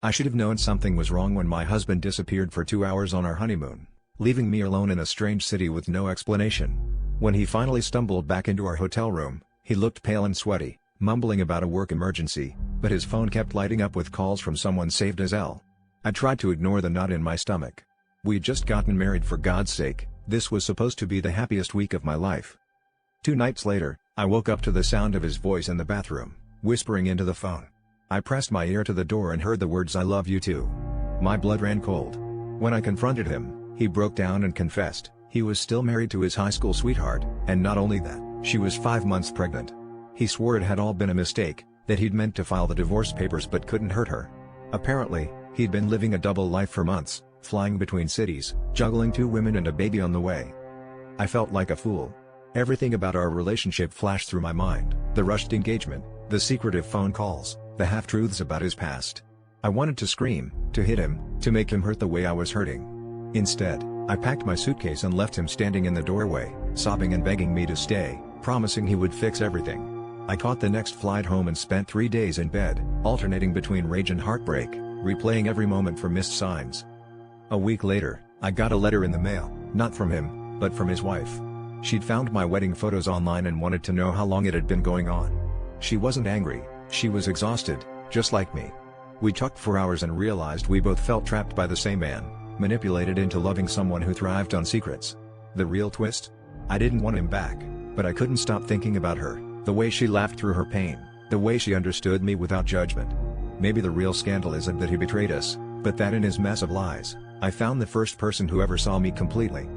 I should have known something was wrong when my husband disappeared for 2 hours on our honeymoon, leaving me alone in a strange city with no explanation. When he finally stumbled back into our hotel room, he looked pale and sweaty, mumbling about a work emergency, but his phone kept lighting up with calls from someone saved as L. I tried to ignore the knot in my stomach. We'd just gotten married, for God's sake. This was supposed to be the happiest week of my life. 2 nights later, I woke up to the sound of his voice in the bathroom, whispering into the phone. I pressed my ear to the door and heard the words, "I love you too." My blood ran cold. When I confronted him, he broke down and confessed he was still married to his high school sweetheart, and not only that, she was 5 months pregnant. He swore it had all been a mistake, that he'd meant to file the divorce papers but couldn't hurt her. Apparently, he'd been living a double life for months, flying between cities, juggling 2 women and a baby on the way. I felt like a fool. Everything about our relationship flashed through my mind: the rushed engagement, the secretive phone calls, the half-truths about his past. I wanted to scream, to hit him, to make him hurt the way I was hurting. Instead, I packed my suitcase and left him standing in the doorway, sobbing and begging me to stay, promising he would fix everything. I caught the next flight home and spent 3 days in bed, alternating between rage and heartbreak, replaying every moment for missed signs. A week later, I got a letter in the mail, not from him, but from his wife. She'd found my wedding photos online and wanted to know how long it had been going on. She wasn't angry, she was exhausted, just like me. We talked for hours and realized we both felt trapped by the same man, manipulated into loving someone who thrived on secrets. The real twist? I didn't want him back, but I couldn't stop thinking about her, the way she laughed through her pain, the way she understood me without judgment. Maybe the real scandal isn't that he betrayed us, but that in his mess of lies, I found the first person who ever saw me completely.